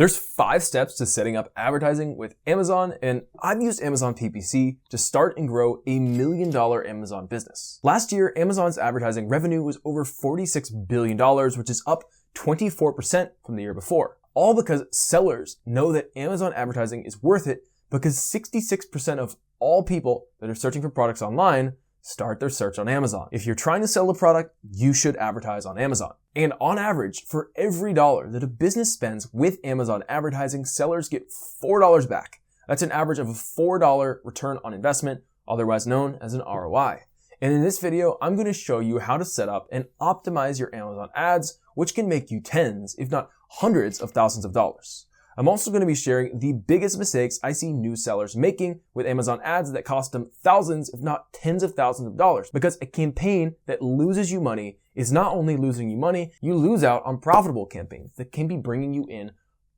There's 5 steps to setting up advertising with Amazon, and I've used Amazon PPC to start and grow a $1 million Amazon business. Last year, Amazon's advertising revenue was over $46 billion, which is up 24% from the year before. All because sellers know that Amazon advertising is worth it because 66% of all people that are searching for products online start their search on Amazon. If you're trying to sell a product, you should advertise on Amazon. And on average, for every dollar that a business spends with Amazon advertising, sellers get $4 back. That's an average of a $4 return on investment, otherwise known as an ROI. And in this video, I'm going to show you how to set up and optimize your Amazon ads, which can make you tens, if not hundreds of thousands of dollars. I'm also going to be sharing the biggest mistakes I see new sellers making with Amazon ads that cost them thousands, if not tens of thousands of dollars. Because a campaign that loses you money is not only losing you money, you lose out on profitable campaigns that can be bringing you in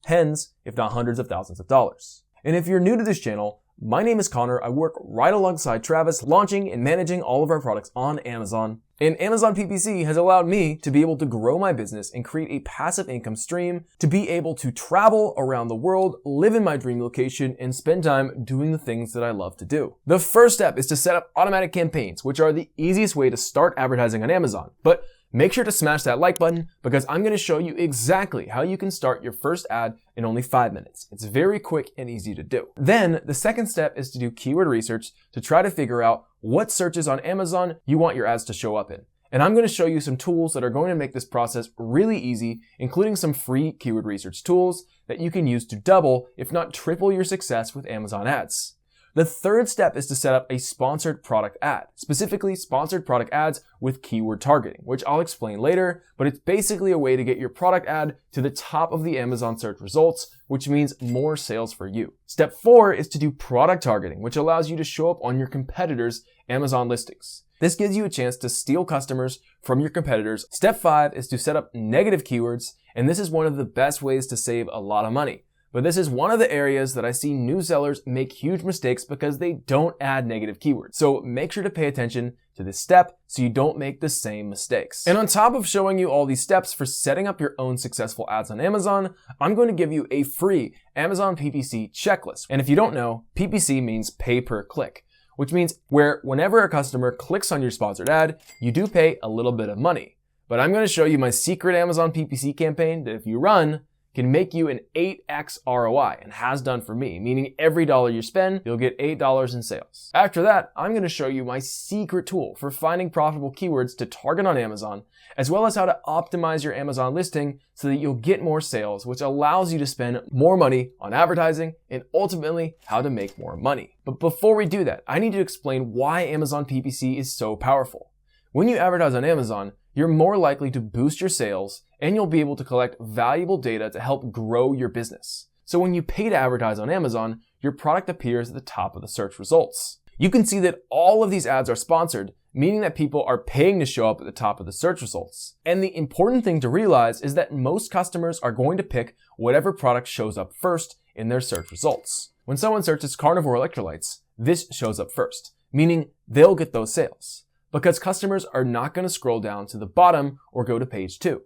tens, if not hundreds of thousands of dollars. And if you're new to this channel, my name is Connor. I work right alongside Travis, launching and managing all of our products on Amazon. And Amazon PPC has allowed me to be able to grow my business and create a passive income stream, to be able to travel around the world, live in my dream location, and spend time doing the things that I love to do. The first step is to set up automatic campaigns, which are the easiest way to start advertising on Amazon. But make sure to smash that like button because I'm going to show you exactly how you can start your first ad in only 5 minutes. It's very quick and easy to do. Then the second step is to do keyword research to try to figure out what searches on Amazon you want your ads to show up in. And I'm going to show you some tools that are going to make this process really easy, including some free keyword research tools that you can use to double, if not triple, your success with Amazon ads. The third step is to set up a sponsored product ad, specifically sponsored product ads with keyword targeting, which I'll explain later, but it's basically a way to get your product ad to the top of the Amazon search results, which means more sales for you. Step 4 is to do product targeting, which allows you to show up on your competitors' Amazon listings. This gives you a chance to steal customers from your competitors. Step 5 is to set up negative keywords, and this is one of the best ways to save a lot of money. But this is one of the areas that I see new sellers make huge mistakes because they don't add negative keywords. So make sure to pay attention to this step so you don't make the same mistakes. And on top of showing you all these steps for setting up your own successful ads on Amazon, I'm going to give you a free Amazon PPC checklist. And if you don't know, PPC means pay per click, which means whenever a customer clicks on your sponsored ad, you do pay a little bit of money. But I'm going to show you my secret Amazon PPC campaign that if you run, can make you an 8x ROI, and has done for me, meaning every dollar you spend, you'll get $8 in sales. After that, I'm going to show you my secret tool for finding profitable keywords to target on Amazon, as well as how to optimize your Amazon listing so that you'll get more sales, which allows you to spend more money on advertising, and ultimately how to make more money. But before we do that, I need to explain why Amazon PPC is so powerful. When you advertise on Amazon, you're more likely to boost your sales, and you'll be able to collect valuable data to help grow your business. So when you pay to advertise on Amazon, your product appears at the top of the search results. You can see that all of these ads are sponsored, meaning that people are paying to show up at the top of the search results. And the important thing to realize is that most customers are going to pick whatever product shows up first in their search results. When someone searches carnivore electrolytes, this shows up first, meaning they'll get those sales, because customers are not going to scroll down to the bottom or go to page 2.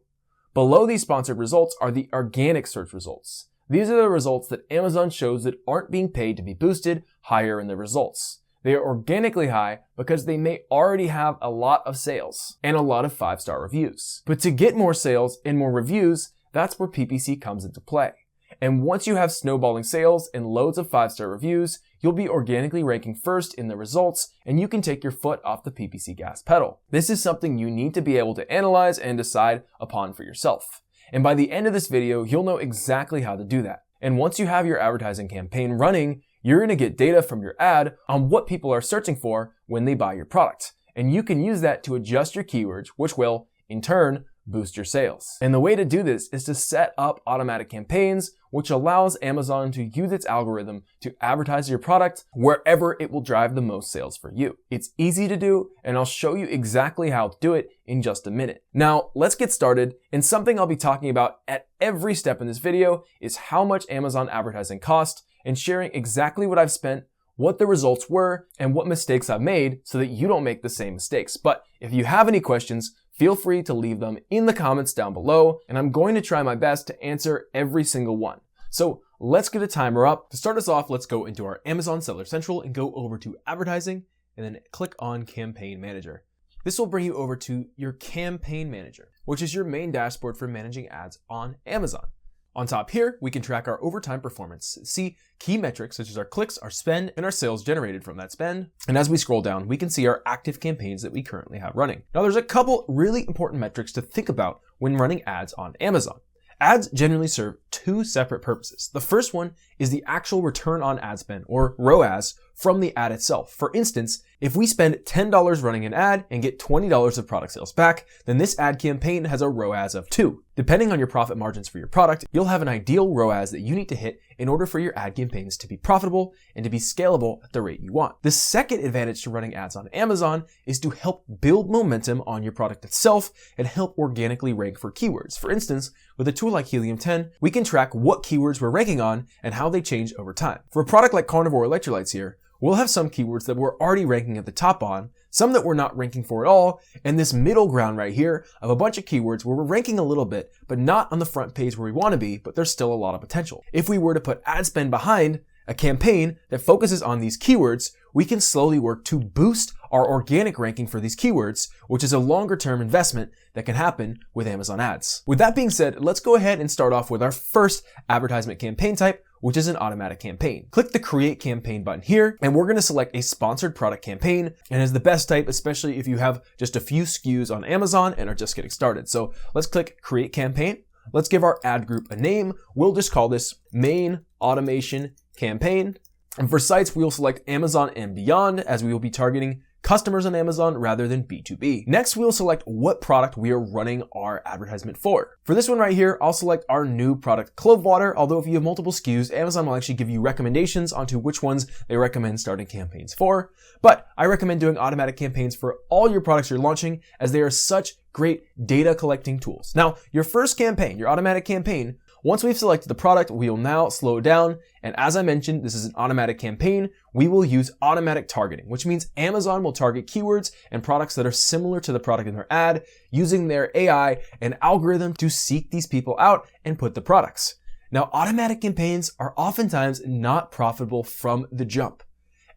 Below these sponsored results are the organic search results. These are the results that Amazon shows that aren't being paid to be boosted higher in the results. They are organically high because they may already have a lot of sales and a lot of 5-star reviews. But to get more sales and more reviews, that's where PPC comes into play. And once you have snowballing sales and loads of 5-star reviews, you'll be organically ranking first in the results, and you can take your foot off the PPC gas pedal. This is something you need to be able to analyze and decide upon for yourself. And by the end of this video, you'll know exactly how to do that. And once you have your advertising campaign running, you're going to get data from your ad on what people are searching for when they buy your product. And you can use that to adjust your keywords, which will, in turn, boost your sales. And the way to do this is to set up automatic campaigns, which allows Amazon to use its algorithm to advertise your product wherever it will drive the most sales for you. It's easy to do, and I'll show you exactly how to do it in just a minute. Now, let's get started, and something I'll be talking about at every step in this video is how much Amazon advertising costs, and sharing exactly what I've spent, what the results were, and what mistakes I've made so that you don't make the same mistakes. But if you have any questions, feel free to leave them in the comments down below, and I'm going to try my best to answer every single one. So let's get a timer up. To start us off, let's go into our Amazon Seller Central and go over to advertising and then click on Campaign Manager. This will bring you over to your Campaign Manager, which is your main dashboard for managing ads on Amazon. On top here, we can track our overtime performance, see key metrics such as our clicks, our spend, and our sales generated from that spend. And as we scroll down, we can see our active campaigns that we currently have running. Now there's a couple really important metrics to think about when running ads on Amazon. Ads generally serve two separate purposes. The first one is the actual return on ad spend, or ROAS, from the ad itself. For instance, if we spend $10 running an ad and get $20 of product sales back, then this ad campaign has a ROAS of 2. Depending on your profit margins for your product, you'll have an ideal ROAS that you need to hit in order for your ad campaigns to be profitable and to be scalable at the rate you want. The second advantage to running ads on Amazon is to help build momentum on your product itself and help organically rank for keywords. For instance, with a tool like Helium 10, we can track what keywords we're ranking on and how they change over time. For a product like carnivore electrolytes here, we'll have some keywords that we're already ranking at the top on, some that we're not ranking for at all, and this middle ground right here of a bunch of keywords where we're ranking a little bit, but not on the front page where we want to be, but there's still a lot of potential. If we were to put ad spend behind a campaign that focuses on these keywords, we can slowly work to boost our organic ranking for these keywords, which is a longer term investment that can happen with Amazon ads. With that being said, let's go ahead and start off with our first advertisement campaign type, which is an automatic campaign. Click the Create Campaign button here, and we're going to select a sponsored product campaign, and is the best type, especially if you have just a few SKUs on Amazon and are just getting started. So let's click Create Campaign. Let's give our ad group a name. We'll just call this Main Automation Campaign. And for sites, we'll select Amazon and beyond, as we will be targeting customers on Amazon rather than B2B. Next, we'll select what product we are running our advertisement for. For this one right here, I'll select our new product, Clove Water, although if you have multiple SKUs, Amazon will actually give you recommendations onto which ones they recommend starting campaigns for. But I recommend doing automatic campaigns for all your products you're launching, as they are such great data collecting tools. Now, your first campaign, your automatic campaign, once we've selected the product, we will now slow down. And as I mentioned, this is an automatic campaign. We will use automatic targeting, which means Amazon will target keywords and products that are similar to the product in their ad, using their AI and algorithm to seek these people out and put the products. Now, automatic campaigns are oftentimes not profitable from the jump.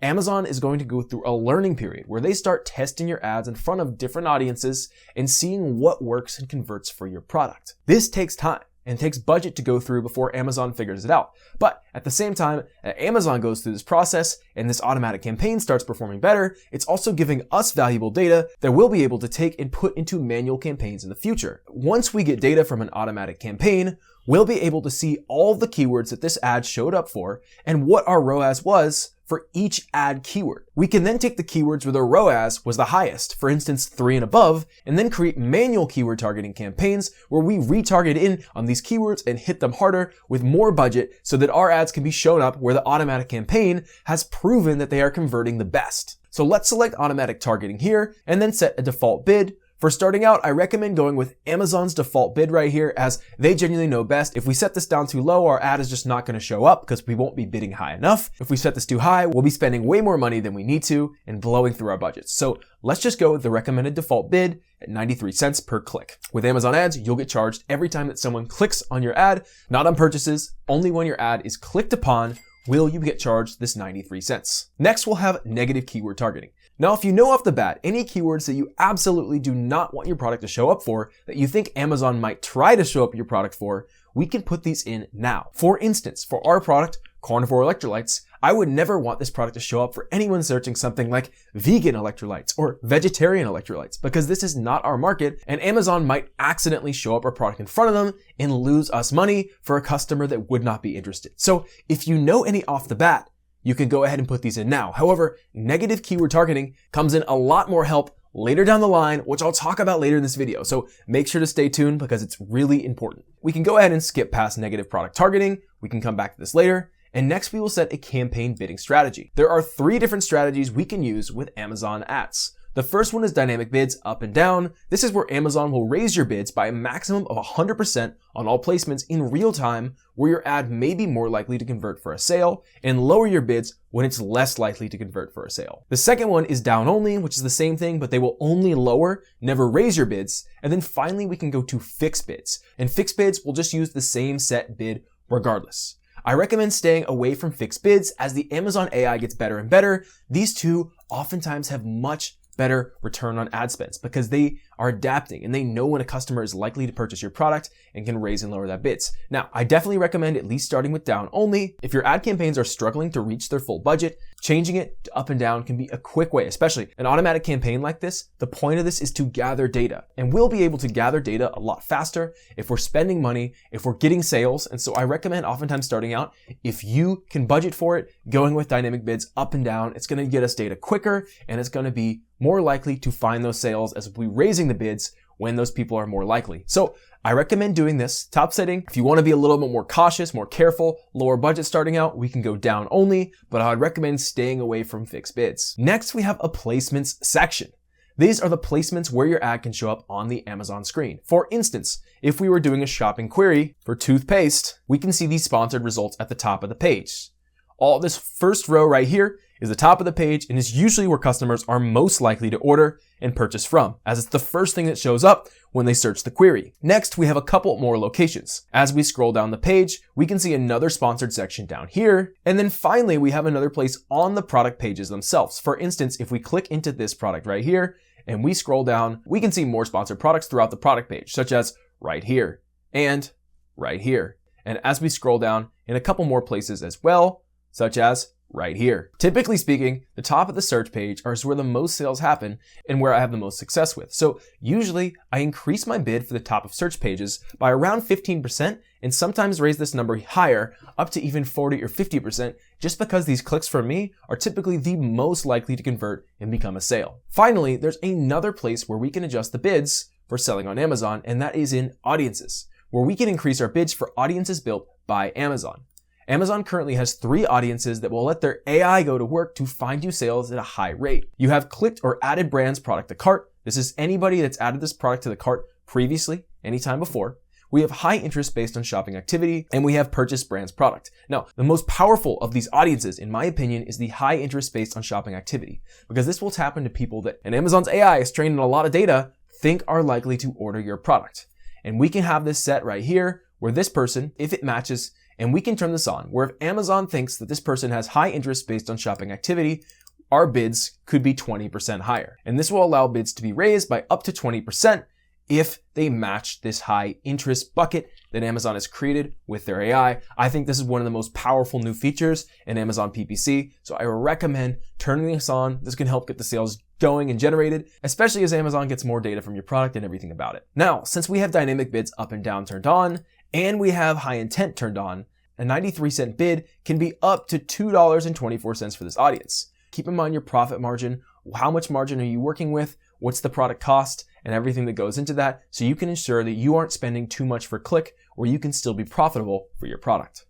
Amazon is going to go through a learning period where they start testing your ads in front of different audiences and seeing what works and converts for your product. This takes time and takes budget to go through before Amazon figures it out. But at the same time, Amazon goes through this process and this automatic campaign starts performing better, it's also giving us valuable data that we'll be able to take and put into manual campaigns in the future. Once we get data from an automatic campaign, we'll be able to see all the keywords that this ad showed up for and what our ROAS was for each ad keyword. We can then take the keywords where the ROAS was the highest, for instance 3 and above, and then create manual keyword targeting campaigns where we retarget in on these keywords and hit them harder with more budget so that our ads can be shown up where the automatic campaign has proven that they are converting the best. So let's select automatic targeting here and then set a default bid. For starting out, I recommend going with Amazon's default bid right here, as they genuinely know best. If we set this down too low, our ad is just not going to show up because we won't be bidding high enough. If we set this too high, we'll be spending way more money than we need to and blowing through our budgets. So let's just go with the recommended default bid at 93 cents per click. With Amazon ads, you'll get charged every time that someone clicks on your ad, not on purchases. Only when your ad is clicked upon will you get charged this 93 cents. Next, we'll have negative keyword targeting. Now, if you know off the bat any keywords that you absolutely do not want your product to show up for, that you think Amazon might try to show up your product for, we can put these in now. For instance, for our product, carnivore electrolytes, I would never want this product to show up for anyone searching something like vegan electrolytes or vegetarian electrolytes, because this is not our market and Amazon might accidentally show up our product in front of them and lose us money for a customer that would not be interested. So if you know any off the bat, you can go ahead and put these in now. However, negative keyword targeting comes in a lot more help later down the line, which I'll talk about later in this video. So make sure to stay tuned because it's really important. We can go ahead and skip past negative product targeting. We can come back to this later. And next we will set a campaign bidding strategy. There are 3 different strategies we can use with Amazon ads. The first one is dynamic bids up and down. This is where Amazon will raise your bids by a maximum of 100% on all placements in real time, where your ad may be more likely to convert for a sale, and lower your bids when it's less likely to convert for a sale. The second one is down only, which is the same thing, but they will only lower, never raise your bids. And then finally, we can go to fixed bids. And fixed bids will just use the same set bid regardless. I recommend staying away from fixed bids as the Amazon AI gets better and better. These two oftentimes have much better return on ad spends because they are adapting and they know when a customer is likely to purchase your product and can raise and lower that bids. Now, I definitely recommend at least starting with down only. If your ad campaigns are struggling to reach their full budget, changing it to up and down can be a quick way, especially an automatic campaign like this. The point of this is to gather data, and we'll be able to gather data a lot faster if we're spending money, if we're getting sales. And so I recommend oftentimes starting out, if you can budget for it, going with dynamic bids up and down. It's going to get us data quicker and it's going to be more likely to find those sales as we raising the bids when those people are more likely. So I recommend doing this. Top setting, if you want to be a little bit more cautious, more careful, lower budget starting out, we can go down only, but I would recommend staying away from fixed bids. Next, we have a placements section. These are the placements where your ad can show up on the Amazon screen. For instance, if we were doing a shopping query for toothpaste, we can see these sponsored results at the top of the page. All this first row right here is the top of the page and is usually where customers are most likely to order and purchase from, as it's the first thing that shows up when they search the query. Next, we have a couple more locations. As we scroll down the page, we can see another sponsored section down here. And then finally, we have another place on the product pages themselves. For instance, if we click into this product right here and we scroll down, we can see more sponsored products throughout the product page, such as right here and right here. And as we scroll down in a couple more places as well, such as right here. Typically speaking, the top of the search page is where the most sales happen and where I have the most success with. So usually I increase my bid for the top of search pages by around 15% and sometimes raise this number higher up to even 40 or 50% just because these clicks for me are typically the most likely to convert and become a sale. Finally, there's another place where we can adjust the bids for selling on Amazon, and that is in audiences, where we can increase our bids for audiences built by Amazon. Amazon currently has 3 audiences that will let their AI go to work to find you sales at a high rate. You have clicked or added brands product to cart. This is anybody that's added this product to the cart previously, anytime before. We have high interest based on shopping activity, and we have purchased brands product. Now, the most powerful of these audiences, in my opinion, is the high interest based on shopping activity, because this will tap into people that, and Amazon's AI is trained on a lot of data, think are likely to order your product. And we can have this set right here where this person, if it matches, and we can turn this on, where if Amazon thinks that this person has high interest based on shopping activity, our bids could be 20% higher. And this will allow bids to be raised by up to 20% if they match this high interest bucket that Amazon has created with their AI. I think this is one of the most powerful new features in Amazon PPC. So I recommend turning this on. This can help get the sales going and generated, especially as Amazon gets more data from your product and everything about it. Now, since we have dynamic bids up and down turned on, and we have high intent turned on, a 93-cent bid can be up to $2.24 for this audience. Keep in mind your profit margin. How much margin are you working with? What's the product cost? And everything that goes into that, so you can ensure that you aren't spending too much for click, or you can still be profitable for your product.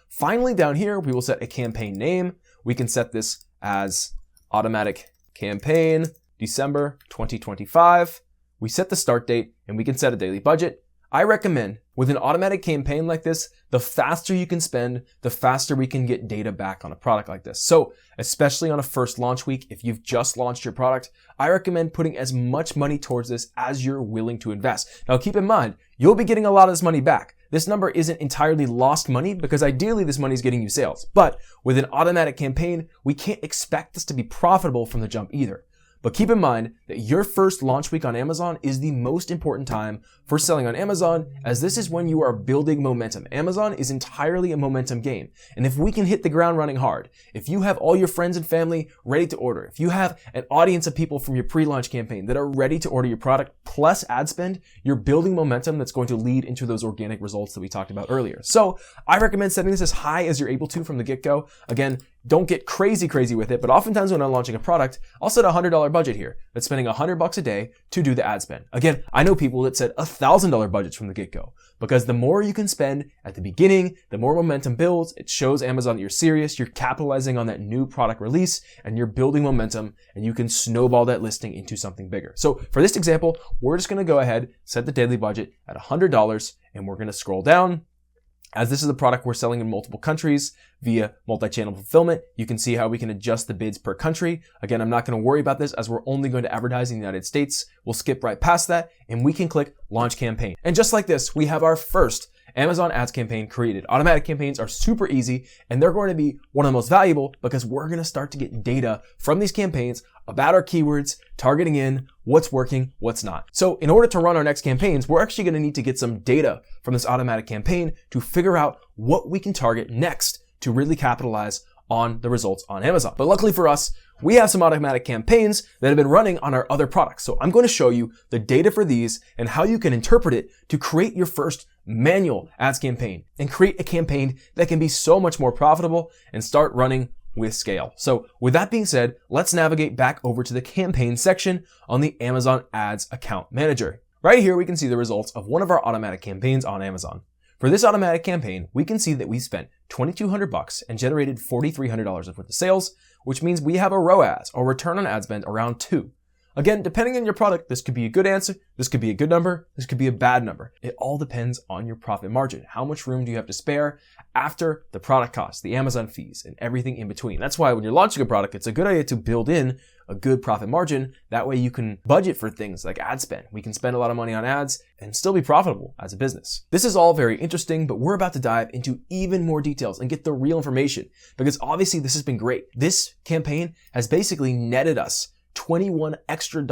Finally, down here, we will set a campaign name. We can set this as automatic campaign, December 2025. We set the start date, and we can set a daily budget. I recommend with an automatic campaign like this, the faster you can spend, the faster we can get data back on a product like this. So especially on a first launch week, if you've just launched your product, I recommend putting as much money towards this as you're willing to invest. Now keep in mind, you'll be getting a lot of this money back. This number isn't entirely lost money because ideally this money is getting you sales. But with an automatic campaign, we can't expect this to be profitable from the jump either. But keep in mind that your first launch week on Amazon is the most important time for selling on Amazon, as this is when you are building momentum. Amazon is entirely a momentum game. And if we can hit the ground running hard, if you have all your friends and family ready to order, if you have an audience of people from your pre-launch campaign that are ready to order your product plus ad spend, you're building momentum that's going to lead into those organic results that we talked about earlier. So I recommend setting this as high as you're able to from the get-go. Again, don't get crazy with it, but oftentimes when I'm launching a product, I'll set a $100 budget here that's spending $100 a day to do the ad spend. Again, I know people that set $1,000 budgets from the get-go, because the more you can spend at the beginning, the more momentum builds. It shows Amazon that you're serious, you're capitalizing on that new product release, and you're building momentum, and you can snowball that listing into something bigger. So for this example, we're just gonna go ahead, set the daily budget at $100, and we're gonna scroll down. As this is a product we're selling in multiple countries via multi-channel fulfillment, you can see how we can adjust the bids per country. Again, I'm not going to worry about this as we're only going to advertise in the United States. We'll skip right past that and we can click Launch Campaign. And just like this, we have our first Amazon Ads Campaign created. Automatic campaigns are super easy, and they're going to be one of the most valuable because we're going to start to get data from these campaigns about our keywords, targeting in, what's working, what's not. So in order to run our next campaigns, we're actually going to need to get some data from this automatic campaign to figure out what we can target next to really capitalize on the results on Amazon. But luckily for us, we have some automatic campaigns that have been running on our other products. So I'm going to show you the data for these and how you can interpret it to create your first manual ads campaign and create a campaign that can be so much more profitable and start running with scale. So with that being said, let's navigate back over to the campaign section on the Amazon Ads Account Manager. Right here, we can see the results of one of our automatic campaigns on Amazon. For this automatic campaign, we can see that we spent $2,200 and generated $4,300 worth of sales, which means we have a ROAS, or return on ad spend, around 2. Again, depending on your product, this could be a good answer, this could be a good number, this could be a bad number. It all depends on your profit margin. How much room do you have to spare after the product costs, the Amazon fees, and everything in between? That's why when you're launching a product, it's a good idea to build in a good profit margin. That way you can budget for things like ad spend. We can spend a lot of money on ads and still be profitable as a business. This is all very interesting, but we're about to dive into even more details and get the real information, because obviously this has been great. This campaign has basically netted us $21 extra.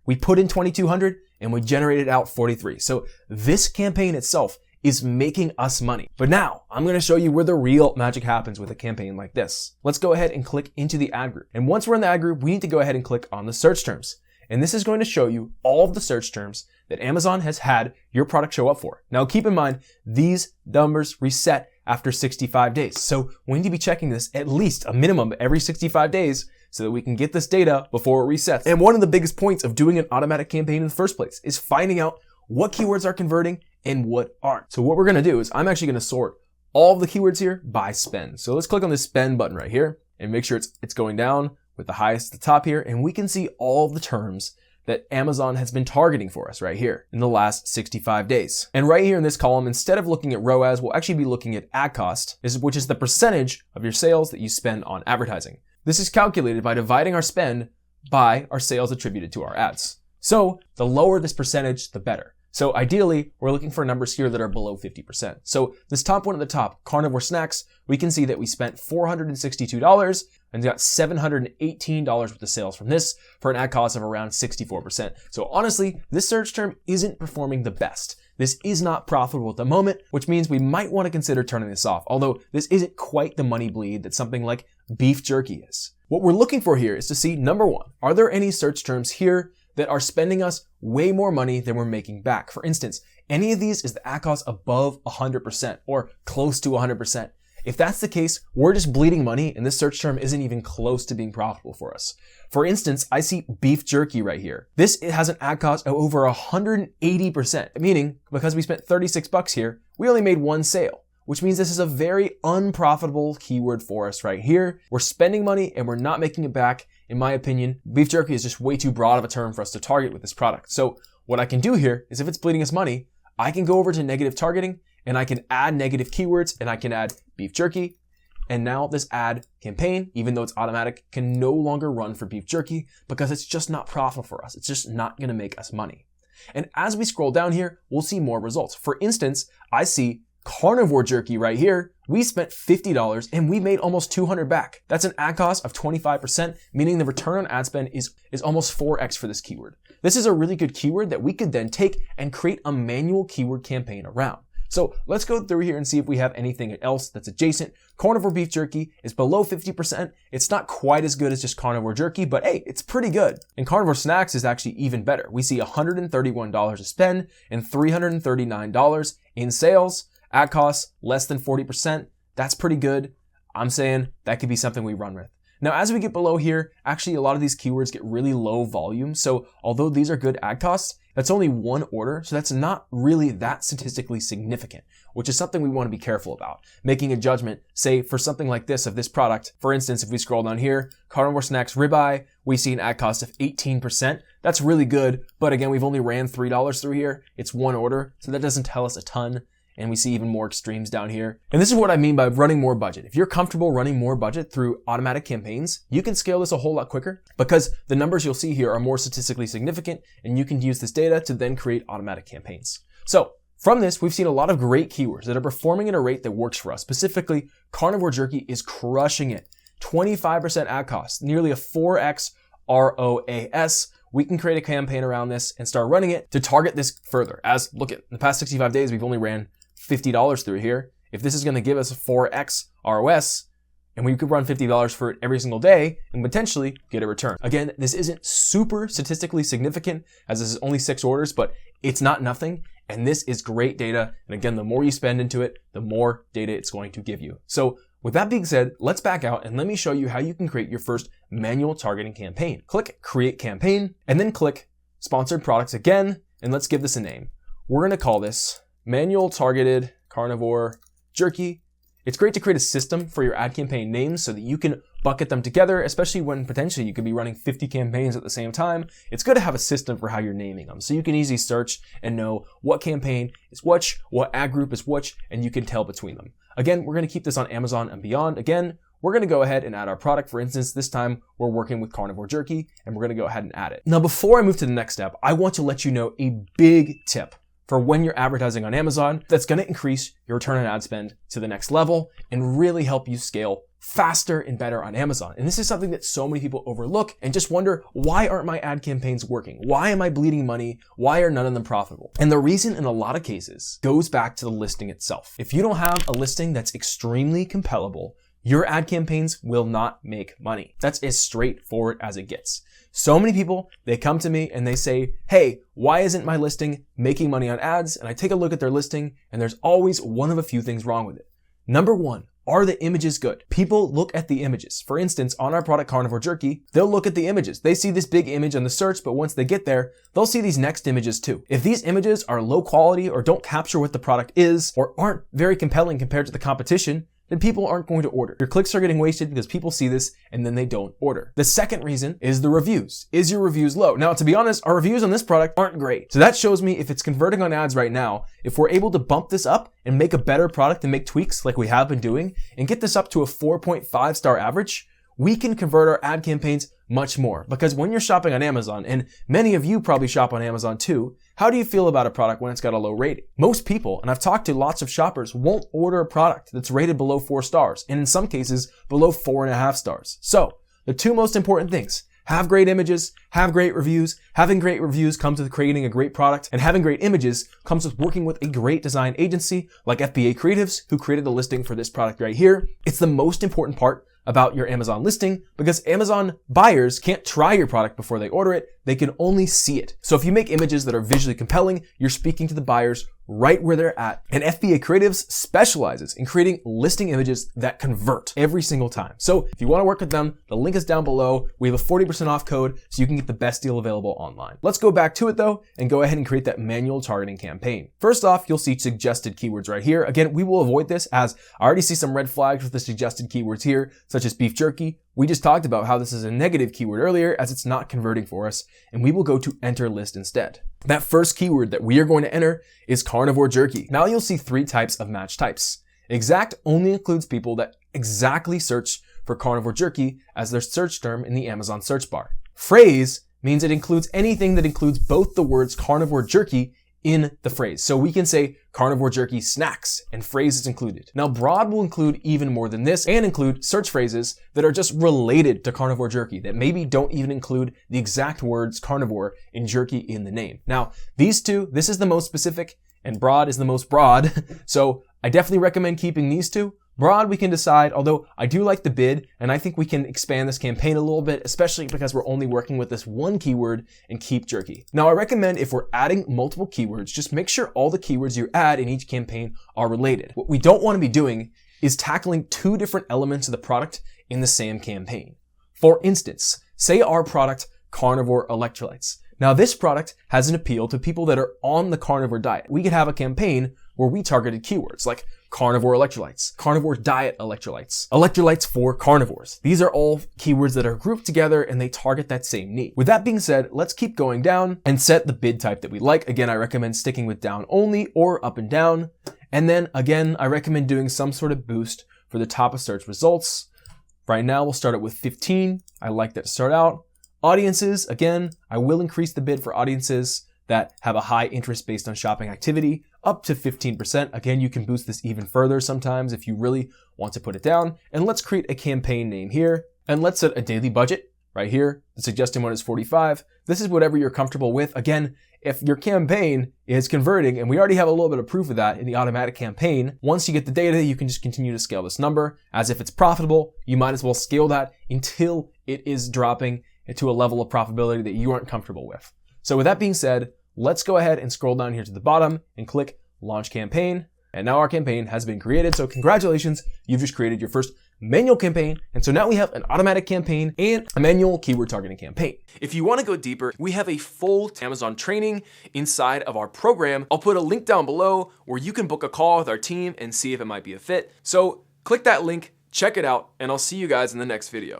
We put in 2,200 and we generated out 43. So this campaign itself is making us money. But now I'm going to show you where the real magic happens with a campaign like this. Let's go ahead and click into the ad group. And once we're in the ad group, we need to go ahead and click on the search terms. And this is going to show you all of the search terms that Amazon has had your product show up for. Now keep in mind, these numbers reset after 65 days. So we need to be checking this at least a minimum every 65 days so that we can get this data before it resets. And one of the biggest points of doing an automatic campaign in the first place is finding out what keywords are converting and what aren't. So what we're going to do is I'm actually going to sort all of the keywords here by spend. So let's click on this spend button right here and make sure it's going down with the highest at the top here. And we can see all of the terms that Amazon has been targeting for us right here in the last 65 days. And right here in this column, instead of looking at ROAS, we'll actually be looking at ad cost, which is the percentage of your sales that you spend on advertising. This is calculated by dividing our spend by our sales attributed to our ads. So the lower this percentage, the better. So ideally, we're looking for numbers here that are below 50%. So this top one at the top, carnivore snacks, we can see that we spent $462 and got $718 worth of sales from this for an ad cost of around 64%. So honestly, this search term isn't performing the best. This is not profitable at the moment, which means we might want to consider turning this off, although this isn't quite the money bleed that something like beef jerky is. What we're looking for here is to see, number one, are there any search terms here that are spending us way more money than we're making back? For instance, any of these is the ad cost above 100% or close to 100%. If that's the case, we're just bleeding money and this search term isn't even close to being profitable for us. For instance, I see beef jerky right here. It has an ad cost of over 180%, meaning because we spent $36 here, we only made one sale, which means this is a very unprofitable keyword for us right here. We're spending money and we're not making it back. In my opinion, beef jerky is just way too broad of a term for us to target with this product. So what I can do here is if it's bleeding us money, I can go over to negative targeting and I can add negative keywords and I can add beef jerky. And now this ad campaign, even though it's automatic, can no longer run for beef jerky because it's just not profitable for us. It's just not going to make us money. And as we scroll down here, we'll see more results. For instance, I see carnivore jerky right here. We spent $50 and we made almost $200 back. That's an ad cost of 25%, meaning the return on ad spend is almost 4x for this keyword. This is a really good keyword that we could then take and create a manual keyword campaign around. So let's go through here and see if we have anything else that's adjacent. Carnivore beef jerky is below 50%. It's not quite as good as just carnivore jerky, but hey, it's pretty good. And carnivore snacks is actually even better. We see $131 to spend and $339 in sales. Ad costs less than 40%. That's pretty good. I'm saying that could be something we run with. Now, as we get below here, actually a lot of these keywords get really low volume. So although these are good ad costs, that's only one order. So that's not really that statistically significant, which is something we want to be careful about. Making a judgment, say for something like this of this product, for instance, if we scroll down here, carnivore snacks ribeye, we see an ad cost of 18%. That's really good. But again, we've only ran $3 through here. It's one order. So that doesn't tell us a ton. And we see even more extremes down here. And this is what I mean by running more budget. If you're comfortable running more budget through automatic campaigns, you can scale this a whole lot quicker because the numbers you'll see here are more statistically significant and you can use this data to then create automatic campaigns. So From this, we've seen a lot of great keywords that are performing at a rate that works for us. Specifically, carnivore jerky is crushing it. 25% ad cost, nearly a 4x ROAS. We can create a campaign around this and start running it to target this further. As look at, in the past 65 days, we've only ran $50 through here. If this is going to give us a 4x ROS, and we could run $50 for it every single day and potentially get a return. Again, this isn't super statistically significant as this is only 6 orders, but it's not nothing. And this is great data. And again, the more you spend into it, the more data it's going to give you. So with that being said, let's back out and let me show you how you can create your first manual targeting campaign. Click Create Campaign and then click Sponsored Products again. And let's give this a name. We're going to call this Manual Targeted Carnivore Jerky. It's great to create a system for your ad campaign names so that you can bucket them together, especially when potentially you could be running 50 campaigns at the same time. It's good to have a system for how you're naming them so you can easily search and know what campaign is which, what ad group is which, and you can tell between them. Again, we're going to keep this on Amazon and beyond. Again, we're going to go ahead and add our product. For instance, this time we're working with carnivore jerky and we're going to go ahead and add it. Now, before I move to the next step, I want to let you know a big tip for when you're advertising on Amazon that's going to increase your return on ad spend to the next level and really help you scale faster and better on Amazon. And this is something that so many people overlook and just wonder, why aren't my ad campaigns working? Why am I bleeding money? Why are none of them profitable? And the reason in a lot of cases goes back to the listing itself. If you don't have a listing that's extremely compellable, your ad campaigns will not make money. That's as straightforward as it gets. So many people, they come to me and they say, hey, why isn't my listing making money on ads? And I take a look at their listing and there's always one of a few things wrong with it. Number one, are the images good? People look at the images. For instance, on our product Carnivore Jerky, they'll look at the images. They see this big image on the search, but once they get there, they'll see these next images too. If these images are low quality or don't capture what the product is or aren't very compelling compared to the competition, then people aren't going to order. Your clicks are getting wasted because people see this and then they don't order. The second reason is the reviews. Is your reviews low? Now, to be honest, our reviews on this product aren't great. So that shows me if it's converting on ads right now, if we're able to bump this up and make a better product and make tweaks like we have been doing and get this up to a 4.5 star average, we can convert our ad campaigns much more. Because when you're shopping on Amazon, and many of you probably shop on Amazon too, how do you feel about a product when it's got a low rating? Most people, and I've talked to lots of shoppers, won't order a product that's rated below 4 stars, and in some cases, below 4.5 stars. So, the two most important things: have great images, have great reviews. Having great reviews comes with creating a great product, and having great images comes with working with a great design agency like FBA Creatives, who created the listing for this product right here. It's the most important part about your Amazon listing because Amazon buyers can't try your product before they order it. They can only see it. So if you make images that are visually compelling, you're speaking to the buyers right where they're at. And FBA Creatives specializes in creating listing images that convert every single time. So if you want to work with them, the link is down below. We have a 40% off code so you can get the best deal available online. Let's go back to it though and go ahead and create that manual targeting campaign. First off, you'll see suggested keywords right here. Again, we will avoid this as I already see some red flags with the suggested keywords here, such as beef jerky. We just talked about how this is a negative keyword earlier as it's not converting for us, and we will go to enter list instead. That first keyword that we are going to enter is carnivore jerky. Now you'll see 3 types of match types. Exact only includes people that exactly search for carnivore jerky as their search term in the Amazon search bar. Phrase means it includes anything that includes both the words carnivore jerky in the phrase. So we can say carnivore jerky snacks and phrase is included. Now broad will include even more than this and include search phrases that are just related to carnivore jerky that maybe don't even include the exact words carnivore and jerky in the name. Now these two, this is the most specific and broad is the most broad. So I definitely recommend keeping these two. Broad, we can decide, although I do like the bid, and I think we can expand this campaign a little bit, especially because we're only working with this one keyword and keep jerky. Now, I recommend if we're adding multiple keywords, just make sure all the keywords you add in each campaign are related. What we don't want to be doing is tackling 2 different elements of the product in the same campaign. For instance, say our product, carnivore electrolytes. Now, this product has an appeal to people that are on the carnivore diet. We could have a campaign where we targeted keywords like carnivore electrolytes, carnivore diet electrolytes, electrolytes for carnivores. These are all keywords that are grouped together and they target that same need. With that being said, let's keep going down and set the bid type that we like. Again, I recommend sticking with down only or up and down. And then again, I recommend doing some sort of boost for the top of search results. Right now, we'll start it with 15. I like that to start out. Audiences, again, I will increase the bid for audiences that have a high interest based on shopping activity. up to 15%. Again, you can boost this even further sometimes if you really want to put it down. And let's create a campaign name here. And let's set a daily budget right here. The suggested one is 45. This is whatever you're comfortable with. Again, if your campaign is converting, and we already have a little bit of proof of that in the automatic campaign, once you get the data, you can just continue to scale this number. As if it's profitable, you might as well scale that until it is dropping to a level of profitability that you aren't comfortable with. So with that being said, let's go ahead and scroll down here to the bottom and click Launch Campaign. And now our campaign has been created. So congratulations, you've just created your first manual campaign. And so now we have an automatic campaign and a manual keyword targeting campaign. If you want to go deeper, we have a full Amazon training inside of our program. I'll put a link down below where you can book a call with our team and see if it might be a fit. So click that link, check it out, and I'll see you guys in the next video.